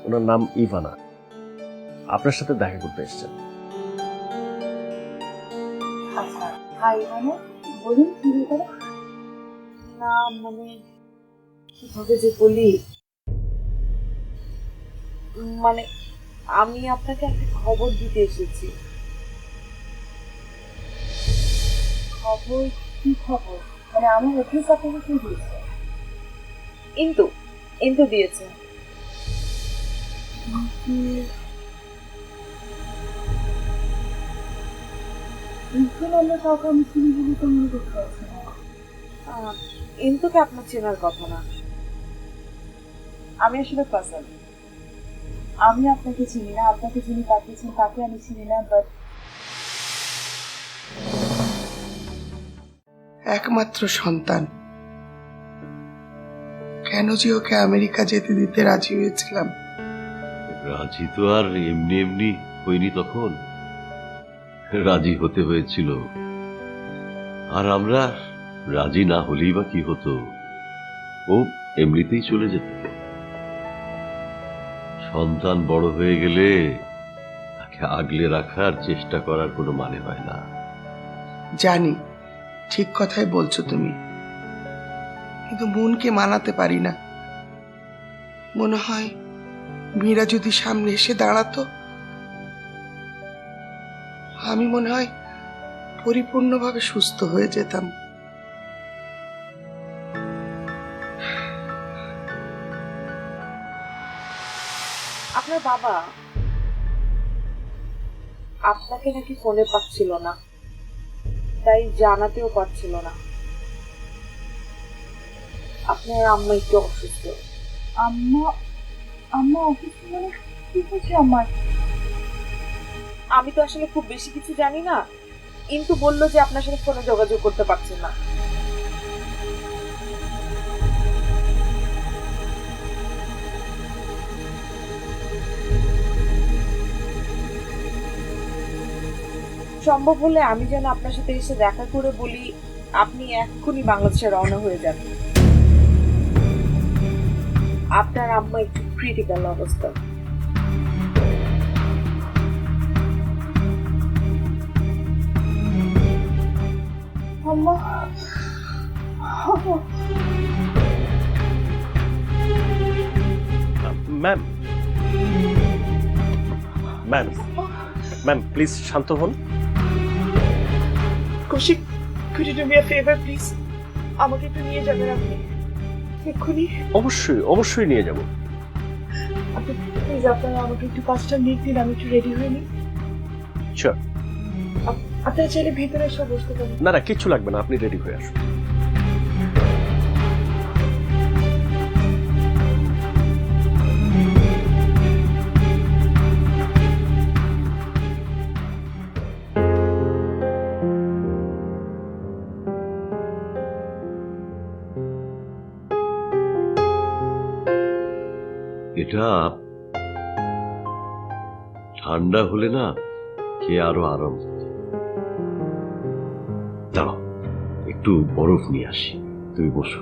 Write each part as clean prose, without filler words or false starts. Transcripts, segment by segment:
ওনার নাম ইভানা, আপনার সাথে দেখা করতে এসেছেন। আচ্ছা, হাই মানে বলুন কি ব্যাপারে? না মানে কিভাবে যে বলি, মানে আমি আপনাকে একটা খবর দিতে এসেছি। খবর? কি খবর? মানে আমার অফিস আপনাকে কি দিয়েছে? ইন্তু ইন্তু দিয়েছে। ইন্তু নামে কাউকে আমি চিনি বলে তো মনে করতে পারছি না। ইন্তুকে আপনার চেনার কথা না। আমি আসলে পাজল। আমি আপনাকে চিনি না, আপনাকে চিনি, তাকে চিনি, তাকে আমি চিনি না, বাট একমাত্র সন্তান, কেন যে ওকে আমেরিকা যেতে দিতে রাজি হয়েছিলাম। রাজি তো আর এমনি এমনি হয়নি, তখন রাজি হতে হয়েছিল। আর আমরা রাজি না হলেই বা কি হতো, ও এমনিতেই চলে যেত। সন্তান বড় হয়ে গেলে তাকে আগলে রাখার চেষ্টা করার কোনো মানে হয় না। জানি ঠিক কথাই বলছো তুমি, কিন্তু মনকে মানাতে পারি না। মনে হয় মীরা যদি সামনে এসে দাঁড়াতো, আমি মনে হয় পরিপূর্ণভাবে সুস্থ হয়ে যেতাম। আপনার বাবা আপনাকে নাকি ফোনে পাচ্ছিল না, তাই জানাতেও পারছিল না। আপনার আম্মা একটু অসুস্থ। আম্মা? আম্মা অসুস্থ মানে কি হচ্ছে আমার? আমি তো আসলে খুব বেশি কিছু জানি না, কিন্তু বললো যে আপনার সাথে ফোনে যোগাযোগ করতে পারছে না। সম্ভব হলে আমি যেন আপনার সাথে এসে দেখা করে বলি আপনি এক্ষুনি বাংলাদেশে রওনা হয়ে যান। আপনার আম্মা একটু ক্রিটিক্যাল অবস্থা। আম্মা, ম্যাম ম্যাম ম্যাম প্লিজ শান্ত হন। Kaushik, could you do me a favor please? আমাকে একটু নিয়ে যাবেন আপনি এক্ষুনি। অবশ্যই অবশ্যই নিয়ে যাব। আপনি প্লিজ আপনারা আমাকে একটু 5টা মিনিট দিন, আমি একটু রেডি হয়ে নিই। শিওর। আপনারা চাইলে ভেতরে এসে বসতে পারেন। না না, কিচ্ছু লাগবে না, আপনি রেডি হয়ে আসুন। এটা ঠান্ডা হলে না খেয়ে আরো আরাম হতো। দাঁড়াও, একটু বরফ নিয়ে আসি, তুমি বসো।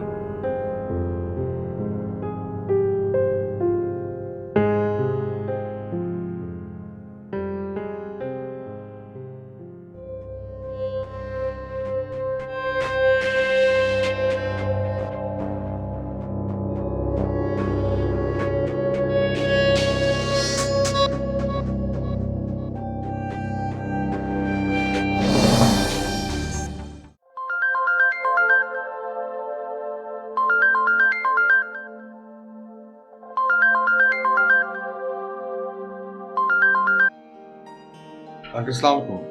আঙ্কেল আসসালামু আলাইকুম।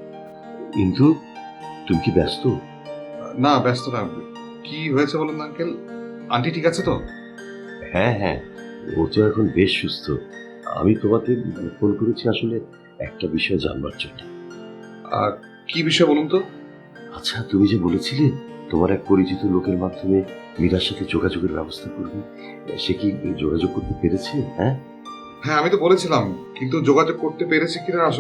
কিন্তু তুমি কি ব্যস্ত? না ব্যস্ত না। কি হয়েছে বলুন না আঙ্কেল? আন্টি ঠিক আছে তো? হ্যাঁ হ্যাঁ, ও তো এখন বেশ সুস্থ। আমি তোমাকে ফোন করেছি আসলে একটা বিষয় জানবার জন্য। আর কি বিষয় বলুন তো? আচ্ছা, তুমি যে বলেছিলে তোমার এক পরিচিত লোকের মাধ্যমে মীরার সাথে যোগাযোগের ব্যবস্থা করবে, সে কি যোগাযোগ করতে পেরেছে? হ্যাঁ হ্যাঁ আমি তো বলেছিলাম, কিন্তু যোগাযোগ করতে পেরেছি কিনা আসলে